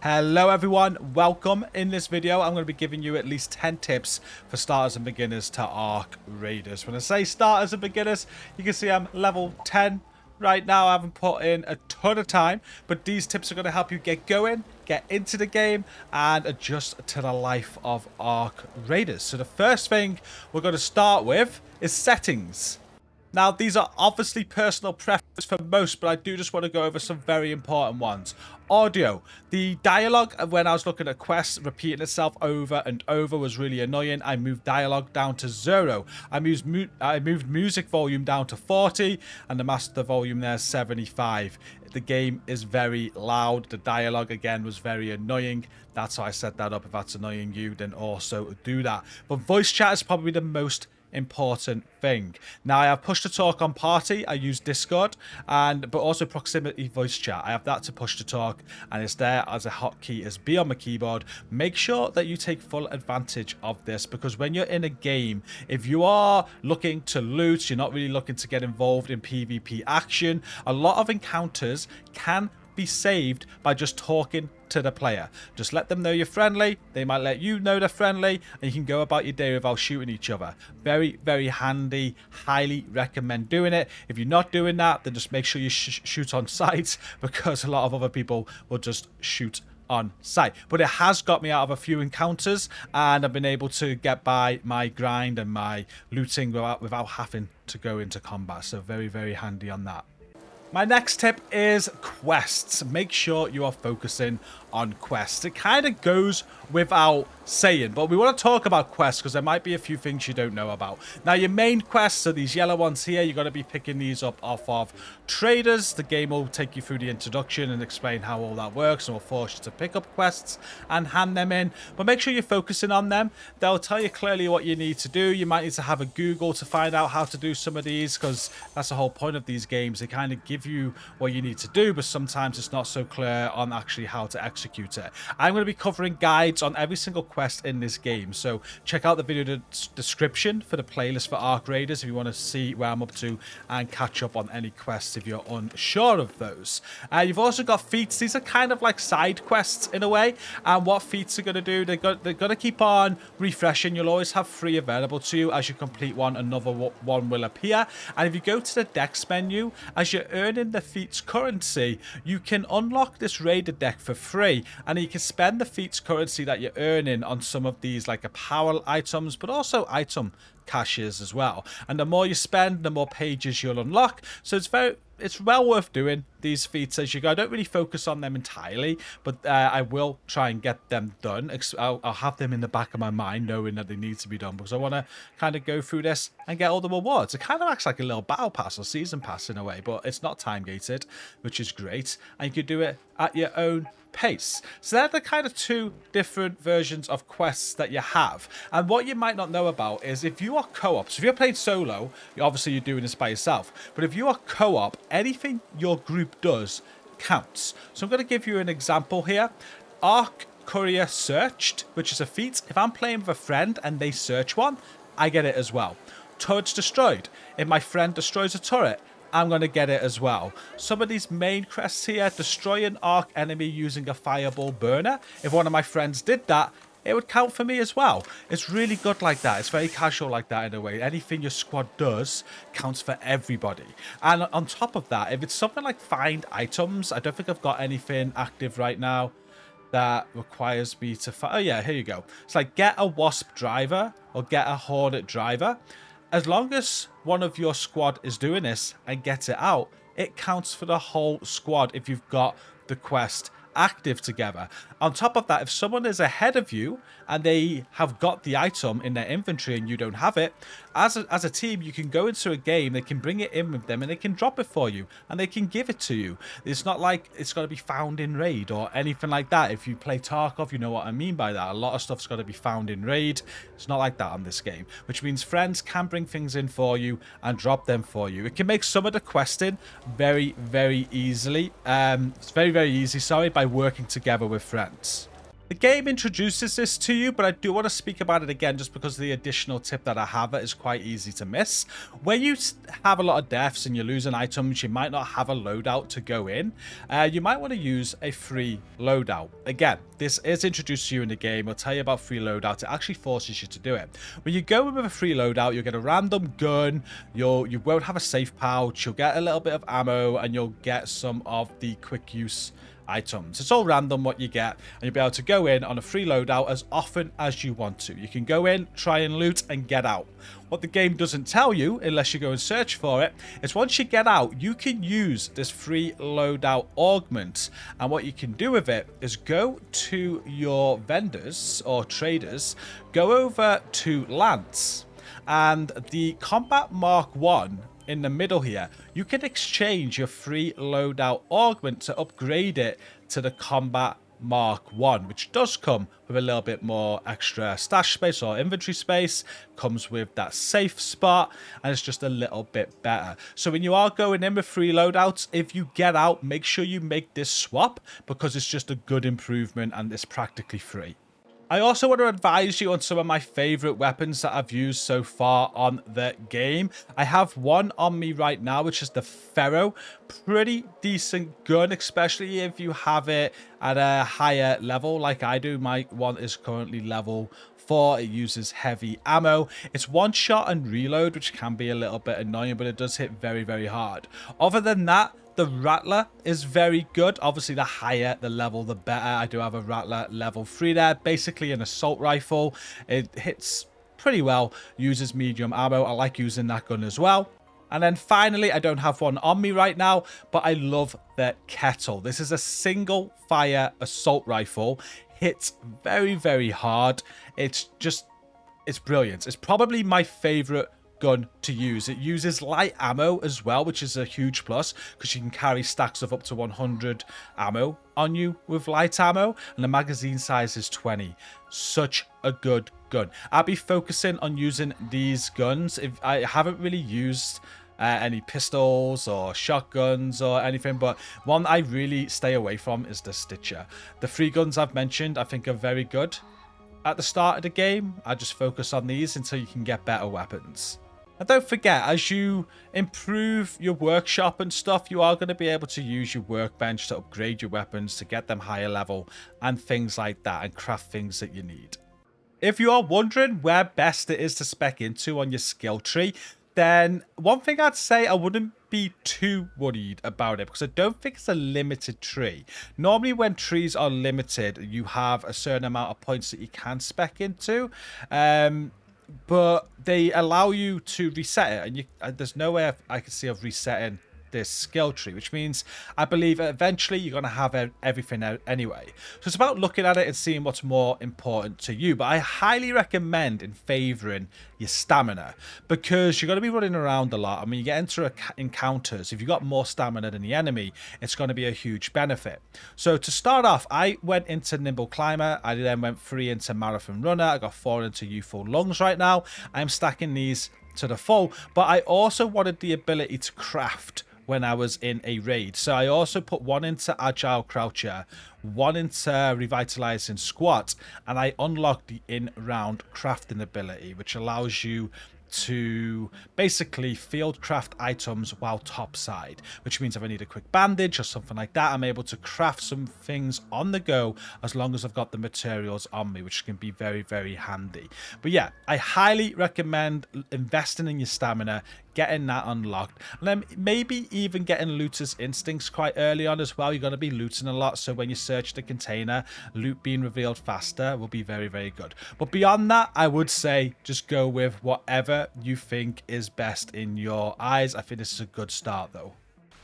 Hello everyone, welcome. In this video I'm going to be giving you at least 10 tips for starters and beginners to Ark Raiders. When I say starters and beginners, you can see I'm level 10 right now. I haven't put in a ton of time, but these tips are going to help you get going, get into the game, and adjust to the life of Ark Raiders. So the first thing we're going to start with is settings. Now, these are obviously personal preference for most, but I do just want to go over some very important ones. Audio. The dialogue when I was looking at quests repeating itself over and over was really annoying. I moved dialogue down to 0. I moved music volume down to 40, and the master volume there is 75. The game is very loud. The dialogue, again, was very annoying. That's why I set that up. If that's annoying you, then also do that. But voice chat is probably the most important thing. Now I have push to talk on party. I use Discord, but also proximity voice chat. I have that to push to talk, and it's there as a hotkey as B on my keyboard. Make sure that you take full advantage of this, because when you're in a game, if you are looking to loot, you're not really looking to get involved in PvP action, a lot of encounters can be saved by just talking to the player. Just let them know you're friendly, they might let you know they're friendly, and you can go about your day without shooting each other. Very, very handy. Highly recommend doing it. If you're not doing that, then just make sure you shoot on sight, because a lot of other people will just shoot on sight. But it has got me out of a few encounters, and I've been able to get by my grind and my looting without having to go into combat. So very, very handy on that. My next tip is quests. Make sure you are focusing on quests. It kind of goes without saying, but we want to talk about quests because there might be a few things you don't know about. Now, your main quests are these yellow ones here. You're going to be picking these up off of traders. The game will take you through the introduction and explain how all that works, and will force you to pick up quests and hand them in. But make sure you're focusing on them. They'll tell you clearly what you need to do. You might need to have a Google to find out how to do some of these, because that's the whole point of these games. They kind of give you what you need to do, but sometimes it's not so clear on actually how to execute it. I'm going to be covering guides on every single quest in this game, so check out the video description for the playlist for Ark Raiders if you want to see where I'm up to and catch up on any quests if you're unsure of those. You've also got feats. These are kind of like side quests in a way, and what feats are going to do, they're going to keep on refreshing. You'll always have 3 available to you. As you complete one, another one will appear, and if you go to the decks menu, as you're earning the feats currency, you can unlock this raider deck for free, and you can spend the feats currency that you're earning on some of these like apparel items, but also item caches as well. And the more you spend, the more pages you'll unlock. So it's well worth doing these feats as you go. I don't really focus on them entirely, but I will try and get them done. I'll have them in the back of my mind, knowing that they need to be done, because I want to kind of go through this and get all the rewards. It kind of acts like a little battle pass or season pass in a way, but it's not time gated, which is great, and you can do it at your own pace. So they're the kind of 2 different versions of quests that you have. And what you might not know about is if you are co-op, so if you're playing solo, obviously you're doing this by yourself, but if you are co-op, anything your group does counts. So I'm going to give you an example here. Ark Courier Searched, which is a feat. If I'm playing with a friend and they search one, I get it as well. Turrets Destroyed. If my friend destroys a turret, I'm going to get it as well. Some of these main quests here: destroy an Ark enemy using a fireball burner. If one of my friends did that, it would count for me as well. It's really good like that. It's very casual like that in a way. Anything your squad does counts for everybody. And on top of that, if it's something like find items, I don't think I've got anything active right now that requires me to find. Oh yeah, here you go. It's like get a Wasp driver or get a Hornet driver. As long as one of your squad is doing this and gets it out, it counts for the whole squad if you've got the quest active together. On top of that, if someone is ahead of you and they have got the item in their inventory and you don't have it, as a team, you can go into a game, they can bring it in with them and they can drop it for you and they can give it to you. It's not like it's got to be found in raid or anything like that. If you play Tarkov, you know what I mean by that. A lot of stuff's got to be found in raid. It's not like that on this game, which means friends can bring things in for you and drop them for you. It can make some of the questing very, very easily. It's very, very easy, sorry, by working together with friends. The game introduces this to you, but I do want to speak about it again just because the additional tip that I have that is quite easy to miss. When you have a lot of deaths and you're losing items, you might not have a loadout to go in. You might want to use a free loadout. Again, this is introduced to you in the game. I'll tell you about free loadout. It actually forces you to do it. When you go in with a free loadout, you'll get a random gun. You won't have a safe pouch. You'll get a little bit of ammo, and you'll get some of the quick use items. It's all random what you get, and you'll be able to go in on a free loadout as often as you want to. You can go in, try and loot, and get out. What the game doesn't tell you, unless you go and search for it, is once you get out, you can use this free loadout augment, and what you can do with it is go to your vendors or traders, go over to Lance, and the Combat Mark 1 in the middle here, you can exchange your free loadout augment to upgrade it to the Combat Mark 1, which does come with a little bit more extra stash space or inventory space, comes with that safe spot, and it's just a little bit better. So when you are going in with free loadouts, if you get out, make sure you make this swap, because it's just a good improvement and it's practically free. I also want to advise you on some of my favorite weapons that I've used so far on the game. I have one on me right now, which is the Pharaoh. Pretty decent gun, especially if you have it at a higher level like I do. My one is currently level 4. It uses heavy ammo. It's one shot and reload, which can be a little bit annoying, but it does hit very, very hard. Other than that, the Rattler is very good. Obviously, the higher the level, the better. I do have a Rattler level 3 there. Basically an assault rifle. It hits pretty well, uses medium ammo. I like using that gun as well. And then finally, I don't have one on me right now, but I love the Kettle. This is a single fire assault rifle. Hits very, very hard. It's brilliant. It's probably my favorite gun to use. It uses light ammo as well, which is a huge plus, because you can carry stacks of up to 100 ammo on you with light ammo, and the magazine size is 20. Such a good gun. I'll be focusing on using these guns. If I haven't really used any pistols or shotguns or anything, but one I really stay away from is the Stitcher. The free guns I've mentioned I think are very good at the start of the game. I just focus on these until you can get better weapons. And don't forget, as you improve your workshop and stuff, you are going to be able to use your workbench to upgrade your weapons, to get them higher level and things like that, and craft things that you need. If you are wondering where best it is to spec into on your skill tree, then one thing I'd say, I wouldn't be too worried about it, because I don't think it's a limited tree. Normally when trees are limited, you have a certain amount of points that you can spec into. But they allow you to reset it, and there's no way I can see of resetting this skill tree, which means I believe eventually you're going to have everything out anyway. So it's about looking at it and seeing what's more important to you. But I highly recommend in favoring your stamina, because you're going to be running around a lot. I mean, you get into encounters. If you've got more stamina than the enemy, it's going to be a huge benefit. So to start off, I went into Nimble Climber. I then went 3 into Marathon Runner. I got 4 into Youthful Lungs right now. I'm stacking these to the full, but I also wanted the ability to craft when I was in a raid. So I also put 1 into Agile Croucher, 1 into Revitalizing Squat, and I unlocked the in-round crafting ability, which allows you to basically field craft items while topside, which means if I need a quick bandage or something like that, I'm able to craft some things on the go as long as I've got the materials on me, which can be very, very handy. But yeah, I highly recommend investing in your stamina, getting that unlocked, and then maybe even getting Looter's Instincts quite early on as well. You're going to be looting a lot, so when you search the container, loot being revealed faster will be very, very good. But beyond that, I would say just go with whatever you think is best in your eyes. I think this is a good start though.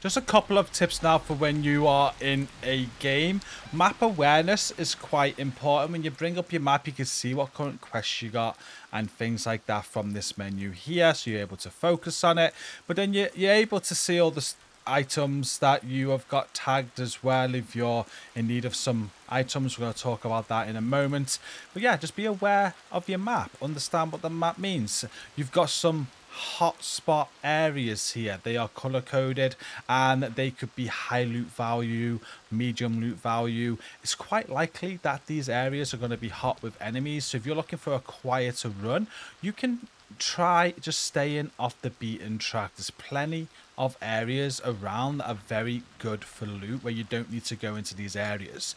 Just a couple of tips now for when you are in a game. Map awareness is quite important. When you bring up your map, you can see what current quests you got and things like that from this menu here, so you're able to focus on it. But then you're able to see all the items that you have got tagged as well if you're in need of some items. We're going to talk about that in a moment. But yeah, just be aware of your map. Understand what the map means. You've got some hotspot areas here. They are color coded and they could be high loot value, medium loot value. It's quite likely that these areas are going to be hot with enemies. So if you're looking for a quieter run, you can try just staying off the beaten track. There's plenty of areas around that are very good for loot where you don't need to go into these areas.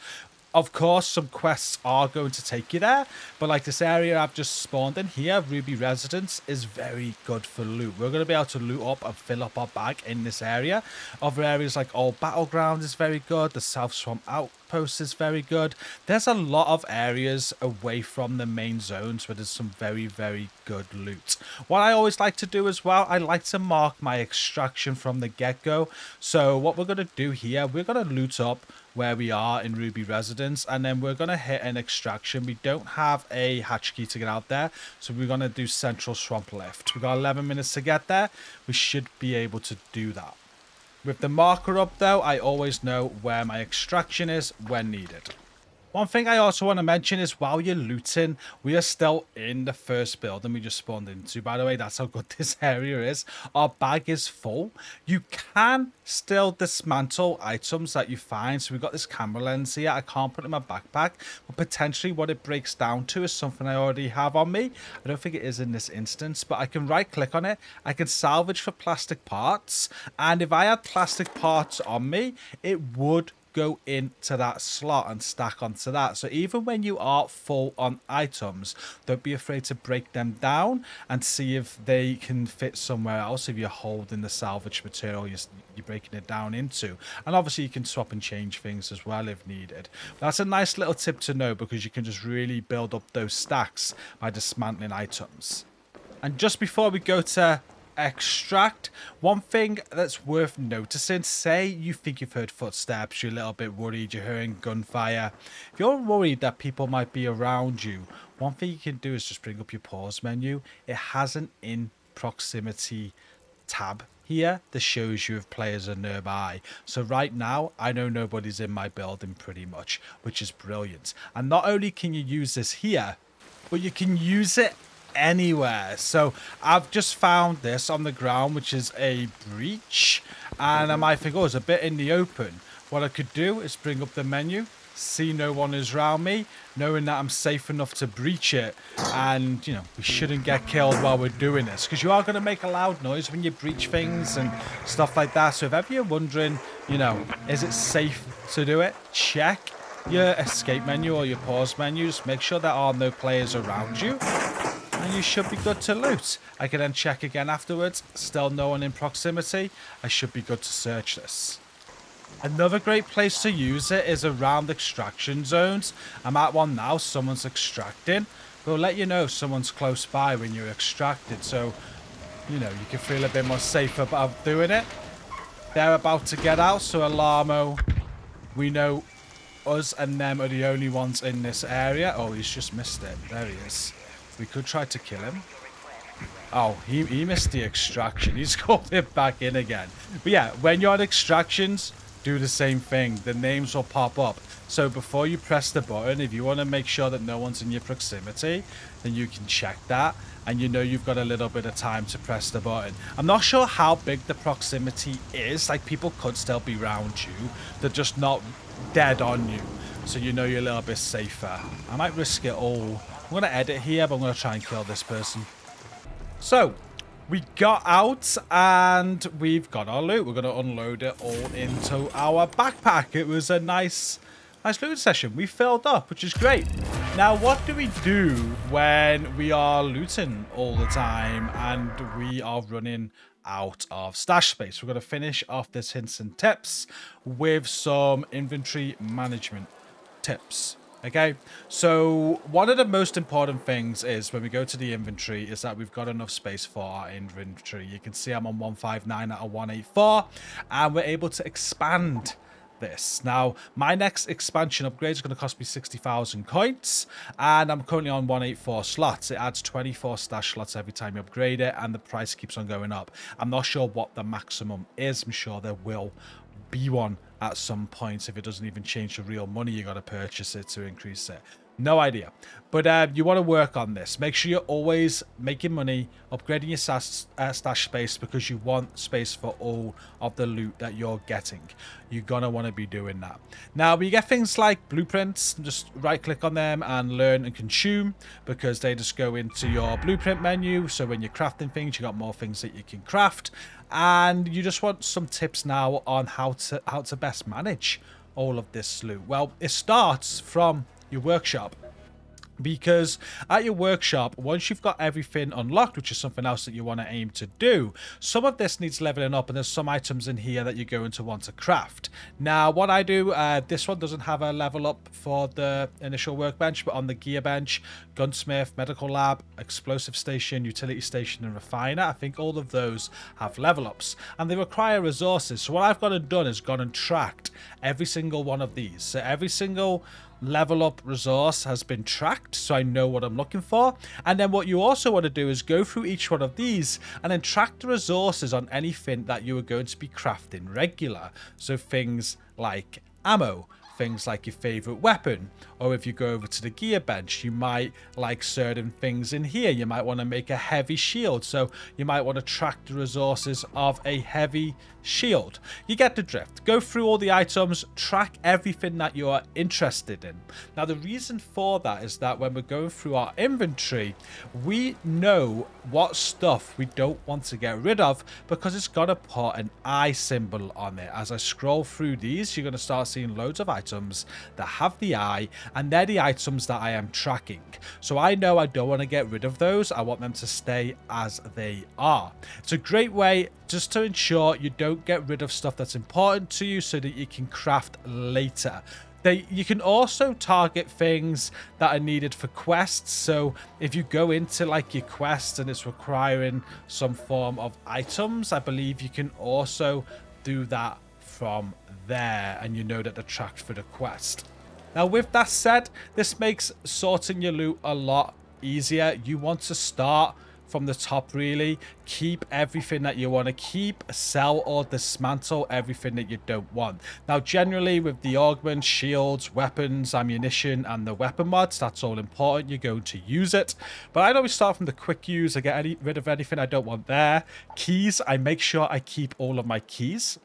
Of course, some quests are going to take you there, but like this area I've just spawned in here, Ruby Residence, is very good for loot. We're going to be able to loot up and fill up our bag in this area. Other areas like Old Battleground is very good. The South Swamp Outpost is very good. There's a lot of areas away from the main zones where there's some very, very good loot. What I always like to do as well, I like to mark my extraction from the get-go. So what we're going to do here, we're going to loot up where we are in Ruby Residence, and then we're going to hit an extraction. We don't have a hatch key to get out there, so we're going to do Central Swamp Lift. We've got 11 minutes to get there. We should be able to do that. With the marker up though, I always know where my extraction is when needed. One thing I also want to mention is while you're looting, we are still in the first building we just spawned into. By the way, that's how good this area is. Our bag is full. You can still dismantle items that you find. So we've got this camera lens here. I can't put it in my backpack, but potentially what it breaks down to is something I already have on me. I don't think it is in this instance, but I can right click on it. I can salvage for plastic parts. And if I had plastic parts on me, it would go into that slot and stack onto that. So even when you are full on items, don't be afraid to break them down and see if they can fit somewhere else. If you're holding the salvage material you're breaking it down into, and obviously you can swap and change things as well if needed. That's a nice little tip to know, because you can just really build up those stacks by dismantling items. And just before we go to extract, one thing that's worth noticing, say you think you've heard footsteps, you're a little bit worried, you're hearing gunfire. If you're worried that people might be around you, one thing you can do is just bring up your pause menu. It has an in proximity tab here that shows you if players are nearby. So right now I know nobody's in my building pretty much, which is brilliant. And not only can you use this here, but you can use it anywhere. So I've just found this on the ground, which is a breach, and I might think, oh, it's a bit in the open. What I could do is bring up the menu, see no one is around me, knowing that I'm safe enough to breach it. And you know, we shouldn't get killed while we're doing this, because you are going to make a loud noise when you breach things and stuff like that. So if ever you're wondering, you know, is it safe to do it, check your escape menu or your pause menus, make sure there are no players around you, and you should be good to loot. I can then check again afterwards. Still no one in proximity. I should be good to search this. Another great place to use it is around extraction zones. I'm at one now. Someone's extracting. We'll let you know someone's close by when you're extracted, so you know you can feel a bit more safe about doing it. They're about to get out, so Alarmo, we know us and them are the only ones in this area. Oh, he's just missed it. There he is. We could try to kill him. Oh, he missed the extraction. He's called it back in again. But yeah, when you're on extractions, do the same thing. The names will pop up. So before you press the button, if you want to make sure that no one's in your proximity, then you can check that. And you know you've got a little bit of time to press the button. I'm not sure how big the proximity is. Like, people could still be around you. They're just not dead on you. So you know you're a little bit safer. I might risk it all. I'm going to edit here, but I'm going to try and kill this person. So, we got out and we've got our loot. We're going to unload it all into our backpack. It was a nice loot session. We filled up, which is great. Now, what do we do when we are looting all the time and we are running out of stash space? We're going to finish off this hints and tips with some inventory management tips. Okay, so one of the most important things is when we go to the inventory is that we've got enough space for our inventory. You can see I'm on 159 out of 184, and we're able to expand this. Now, my next expansion upgrade is going to cost me 60,000 coins, and I'm currently on 184 slots. It adds 24 stash slots every time you upgrade it, and the price keeps on going up. I'm not sure what the maximum is. I'm sure there will be one at some point. If it doesn't even change to real money, you got to purchase it to increase it. No idea. But you want to work on this. Make sure you're always making money, upgrading your stash space, because you want space for all of the loot that you're getting. You're going to want to be doing that. Now, we get things like blueprints. Just right-click on them and learn and consume, because they just go into your blueprint menu. So when you're crafting things, you got more things that you can craft. And you just want some tips now on how to best manage all of this loot. Well, it starts from your workshop, because at your workshop, once you've got everything unlocked, which is something else that you want to aim to do, some of this needs leveling up, and there's some items in here that you're going to want to craft. Now, what I do, this one doesn't have a level up for the initial workbench, but on the gear bench, gunsmith, medical lab, explosive station, utility station, and refiner, I think all of those have level ups, and they require resources. So what I've gone and done is gone and tracked every single one of these. So every single level up resource has been tracked, so I know what I'm looking for. And then what you also want to do is go through each one of these and then track the resources on anything that you are going to be crafting regular. So things like ammo, things like your favorite weapon, or if you go over to the gear bench, you might like certain things in here. You might want to make a heavy shield, so you might want to track the resources of a heavy shield. You get the drift. Go through all the items, track everything that you are interested in. Now, the reason for that is that when we're going through our inventory, we know what stuff we don't want to get rid of, because it's got to put an eye symbol on it. As I scroll through these, you're going to start seeing loads of items that have the eye, and they're the items that I am tracking. So I know I don't want to get rid of those. I want them to stay as they are. It's a great way just to ensure you don't get rid of stuff that's important to you, so that you can craft later. You can also target things that are needed for quests. So if you go into like your quest and it's requiring some form of items, I believe you can also do that from there, and you know that they're tracked for the quest. Now, with that said, this makes sorting your loot a lot easier. You want to start from the top, really. Keep everything that you want to keep, sell or dismantle everything that you don't want. Now, generally with the augments, shields, weapons, ammunition, and the weapon mods, that's all important. You're going to use it. But I'd always start from the quick use. I get rid of anything I don't want there. Keys, I make sure I keep all of my keys.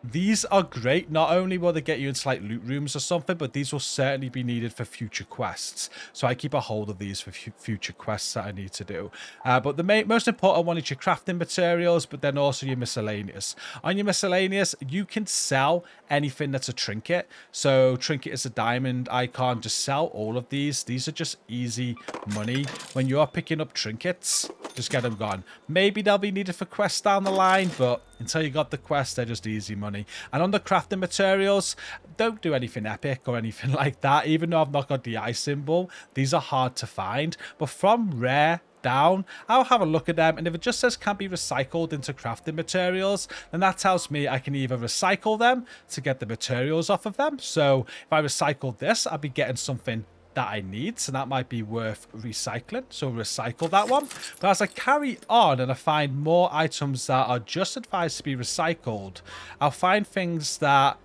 These are great. Not only will they get you into like loot rooms or something, but these will certainly be needed for future quests. So I keep a hold of these for future quests that I need to do. But the most important one is your crafting materials, but then also your miscellaneous. On your miscellaneous, you can sell anything that's a trinket. So trinket is a diamond icon. Just sell all of these. These are just easy money. When you're picking up trinkets, just get them gone. Maybe they'll be needed for quests down the line, but until you got the quest, they're just easy money. And on the crafting materials, don't do anything epic or anything like that. Even though I've not got the eye symbol, these are hard to find. But from rare down, I'll have a look at them, and if it just says can't be recycled into crafting materials, then that tells me I can either recycle them to get the materials off of them. So if I recycle this, I'll be getting something that I need, so that might be worth recycling, so recycle that one. But as I carry on and I find more items that are just advised to be recycled, I'll find things that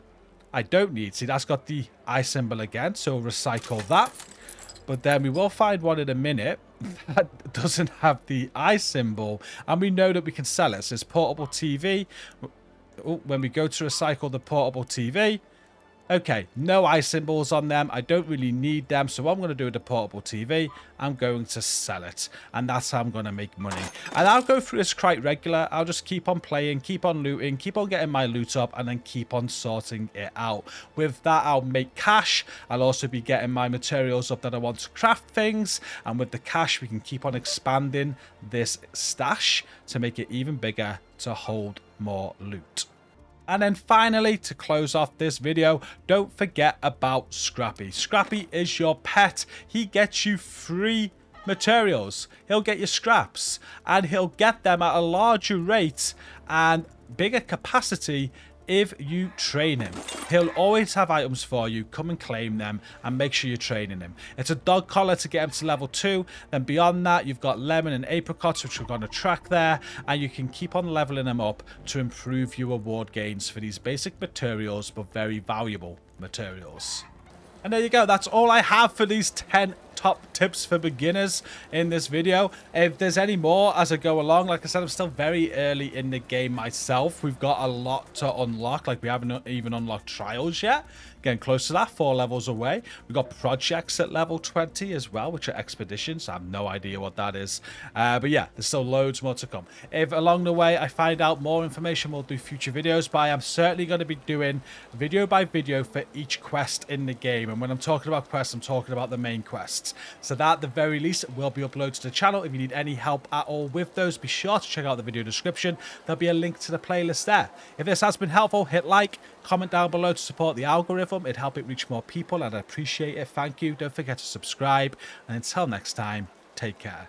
I don't need. See, that's got the eye symbol again, so recycle that. But then we will find one in a minute that doesn't have the eye symbol, and we know that we can sell it. So it's portable TV. When we go to recycle the portable TV, okay, no eye symbols on them. I don't really need them. So what I'm going to do with the portable TV, I'm going to sell it. And that's how I'm going to make money. And I'll go through this quite regular. I'll just keep on playing, keep on looting, keep on getting my loot up, and then keep on sorting it out. With that, I'll make cash. I'll also be getting my materials up that I want to craft things. And with the cash, we can keep on expanding this stash to make it even bigger to hold more loot. And then finally, to close off this video, don't forget about Scrappy. Scrappy is your pet. He gets you free materials. He'll get you scraps, and he'll get them at a larger rate and bigger capacity if you train him. He'll always have items for you. Come and claim them and make sure you're training him. It's a dog collar to get him to level 2. Then beyond that, you've got lemon and apricots, which we're going to track there. And you can keep on leveling them up to improve your reward gains for these basic materials, but very valuable materials. And there you go. That's all I have for these 10 top tips for beginners in this video. If there's any more as I go along, like I said, I'm still very early in the game myself. We've got a lot to unlock. Like, we haven't even unlocked trials yet. Getting close to that, 4 levels away. We've got projects at level 20 as well, which are expeditions. I have no idea what that is. But yeah, there's still loads more to come. If along the way I find out more information, we'll do future videos. But I am certainly going to be doing video by video for each quest in the game. And when I'm talking about quests, I'm talking about the main quests. So that, at the very least, will be uploaded to the channel. If you need any help at all with those, be sure to check out the video description. There'll be a link to the playlist there. If this has been helpful, hit like, comment down below to support the algorithm. It'd help it reach more people, and I appreciate it. Thank you. Don't forget to subscribe. And until next time, take care.